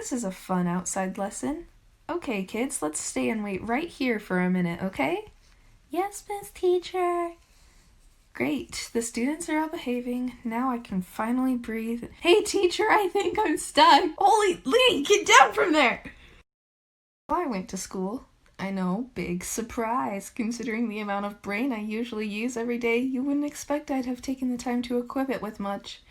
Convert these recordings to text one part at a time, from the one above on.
This is a fun outside lesson. Okay, kids, let's stay and wait right here for a minute, okay? Yes, Miss Teacher. Great, the students are all behaving. Now I can finally breathe. Hey, teacher, I think I'm stuck. Holy Lee, get down from there! I went to school. I know, big surprise. Considering the amount of brain I usually use every day, you wouldn't expect I'd have taken the time to equip it with much.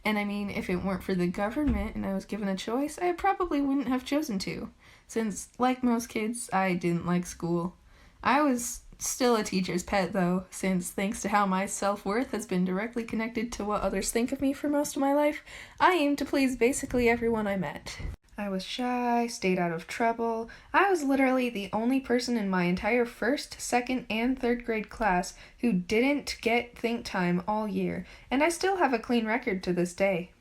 And I mean, if it weren't for the government and I was given a choice, I probably wouldn't have chosen to. Since, like most kids, I didn't like school. I was still a teacher's pet, though, since thanks to how my self-worth has been directly connected to what others think of me for most of my life, I aim to please basically everyone I met. I was shy, stayed out of trouble. I was literally the only person in my entire first, second, and third grade class who didn't get think time all year, and I still have a clean record to this day.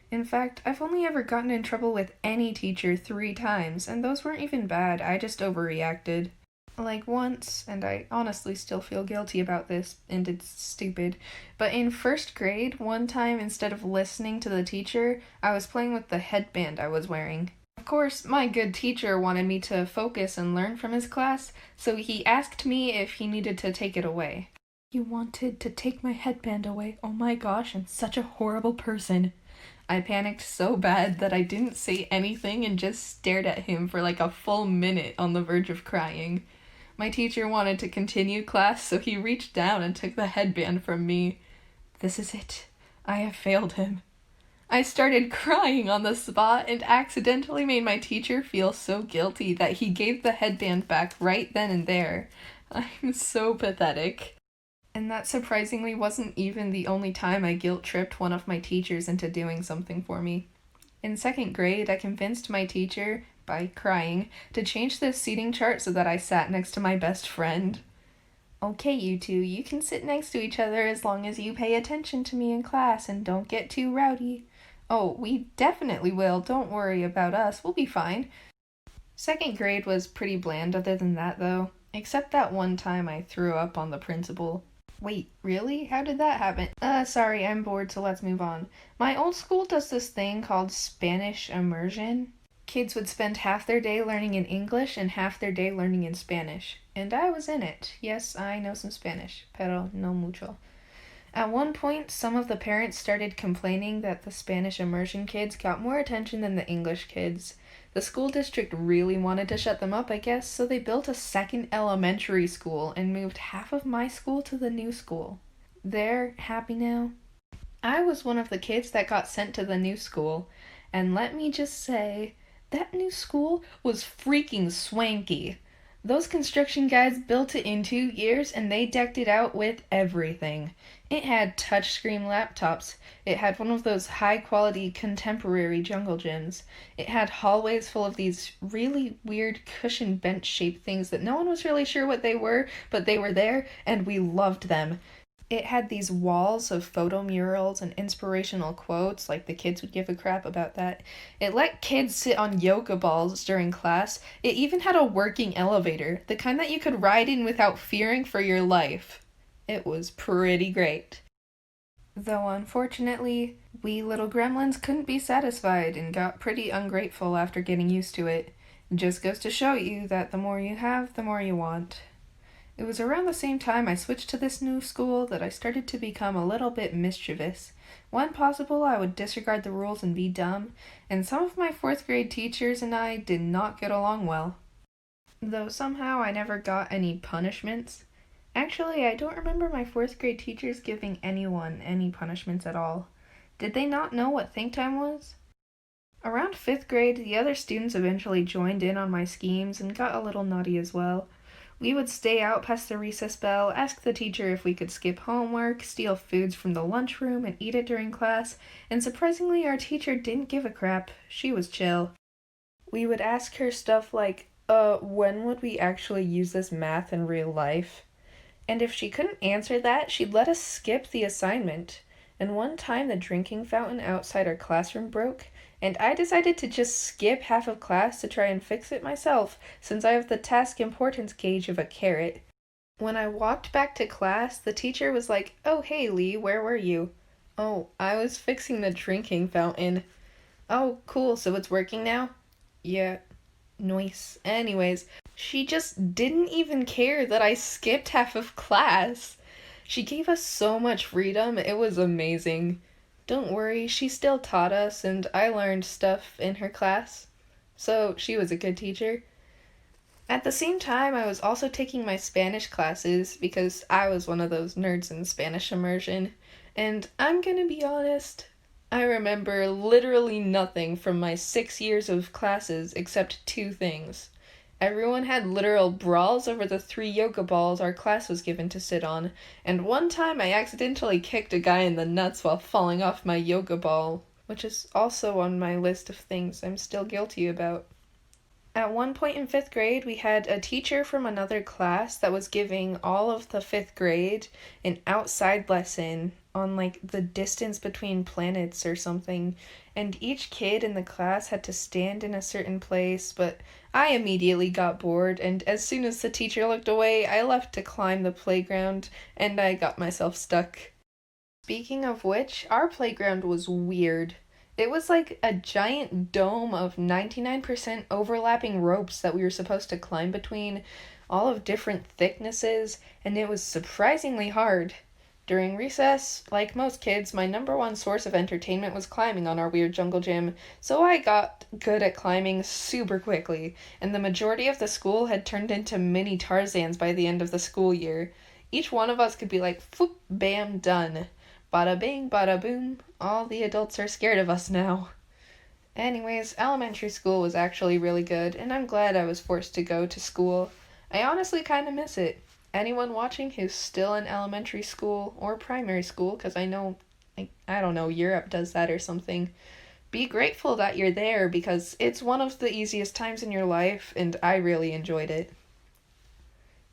In fact, I've only ever gotten in trouble with any teacher 3 times, and those weren't even bad, I just overreacted. Like once, and I honestly still feel guilty about this, and it's stupid, but in first grade, one time instead of listening to the teacher, I was playing with the headband I was wearing. Of course, my good teacher wanted me to focus and learn from his class, so he asked me if he needed to take it away. You wanted to take my headband away? Oh my gosh, I'm such a horrible person. I panicked so bad that I didn't say anything and just stared at him for like a full minute on the verge of crying. My teacher wanted to continue class, so he reached down and took the headband from me. This is it. I have failed him. I started crying on the spot and accidentally made my teacher feel so guilty that he gave the headband back right then and there. I'm so pathetic. And that surprisingly wasn't even the only time I guilt-tripped one of my teachers into doing something for me. In second grade, I convinced my teacher, by crying, to change the seating chart so that I sat next to my best friend. Okay, you two, you can sit next to each other as long as you pay attention to me in class and don't get too rowdy. Oh, we definitely will. Don't worry about us. We'll be fine. Second grade was pretty bland other than that, though. Except that one time I threw up on the principal. Wait, really? How did that happen? Sorry, I'm bored, so let's move on. My old school does this thing called Spanish immersion. Kids would spend half their day learning in English and half their day learning in Spanish. And I was in it. Yes, I know some Spanish, pero no mucho. At one point, some of the parents started complaining that the Spanish immersion kids got more attention than the English kids. The school district really wanted to shut them up, I guess, so they built a second elementary school and moved half of my school to the new school. They're happy now. I was one of the kids that got sent to the new school, and let me just say, that new school was freaking swanky. Those construction guys built it in 2 years and they decked it out with everything. It had touchscreen laptops. It had one of those high-quality contemporary jungle gyms. It had hallways full of these really weird cushion bench-shaped things that no one was really sure what they were, but they were there and we loved them. It had these walls of photo murals and inspirational quotes, like the kids would give a crap about that. It let kids sit on yoga balls during class. It even had a working elevator, the kind that you could ride in without fearing for your life. It was pretty great. Though unfortunately, we little gremlins couldn't be satisfied and got pretty ungrateful after getting used to it. It just goes to show you that the more you have, the more you want. It was around the same time I switched to this new school that I started to become a little bit mischievous. When possible, I would disregard the rules and be dumb, and some of my 4th grade teachers and I did not get along well. Though somehow I never got any punishments. Actually, I don't remember my 4th grade teachers giving anyone any punishments at all. Did they not know what think time was? Around 5th grade, the other students eventually joined in on my schemes and got a little naughty as well. We would stay out past the recess bell, ask the teacher if we could skip homework, steal foods from the lunchroom and eat it during class, and surprisingly our teacher didn't give a crap. She was chill. We would ask her stuff like, when would we actually use this math in real life? And if she couldn't answer that, she'd let us skip the assignment. And one time the drinking fountain outside our classroom broke, and I decided to just skip half of class to try and fix it myself, since I have the task importance gauge of a carrot. When I walked back to class, the teacher was like, "Oh, hey, Lee, where were you?" "Oh, I was fixing the drinking fountain." Oh, cool, so it's working now? Yeah, nice. Anyways, she just didn't even care that I skipped half of class. She gave us so much freedom, it was amazing. Don't worry, she still taught us, and I learned stuff in her class. So, she was a good teacher. At the same time, I was also taking my Spanish classes because I was one of those nerds in Spanish immersion. And I'm gonna be honest, I remember literally nothing from my 6 years of classes except two things. Everyone had literal brawls over the three yoga balls our class was given to sit on, and one time I accidentally kicked a guy in the nuts while falling off my yoga ball, which is also on my list of things I'm still guilty about. At one point in fifth grade, we had a teacher from another class that was giving all of the fifth grade an outside lesson on like the distance between planets or something. And each kid in the class had to stand in a certain place, but I immediately got bored, and as soon as the teacher looked away, I left to climb the playground, and I got myself stuck. Speaking of which, our playground was weird. It was like a giant dome of 99% overlapping ropes that we were supposed to climb between, all of different thicknesses, and it was surprisingly hard. During recess, like most kids, my number one source of entertainment was climbing on our weird jungle gym, so I got good at climbing super quickly, and the majority of the school had turned into mini Tarzans by the end of the school year. Each one of us could be like, "Foop, bam, done." Bada bing, bada boom, all the adults are scared of us now. Anyways, elementary school was actually really good, and I'm glad I was forced to go to school. I honestly kind of miss it. Anyone watching who's still in elementary school or primary school, because I know, I don't know, Europe does that or something, be grateful that you're there because it's one of the easiest times in your life, and I really enjoyed it.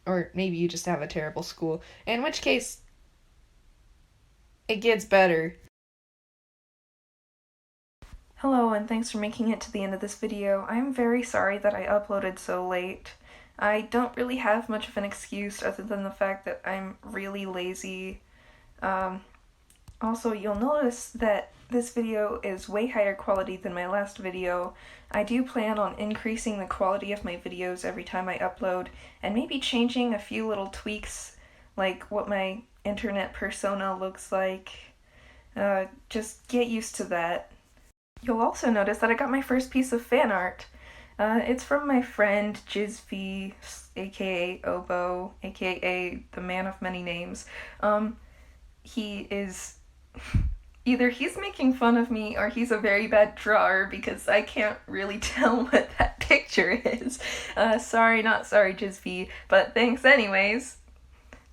Or maybe you just have a terrible school, in which case, it gets better. Hello, and thanks for making it to the end of this video. I'm very sorry that I uploaded so late. I don't really have much of an excuse other than the fact that I'm really lazy. Um, Also, you'll notice that this video is way higher quality than my last video. I do plan on increasing the quality of my videos every time I upload, and maybe changing a few little tweaks, like what my internet persona looks like. Just get used to that. You'll also notice that I got my first piece of fan art. It's from my friend Jizv, aka Obo, aka the man of many names. He is either he's making fun of me or he's a very bad drawer because I can't really tell what that picture is. Sorry, not sorry, Jizv, but thanks anyways.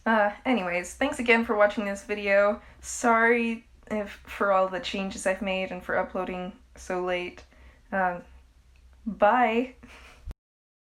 Anyways, thanks again for watching this video. Sorry for all the changes I've made and for uploading so late. Bye!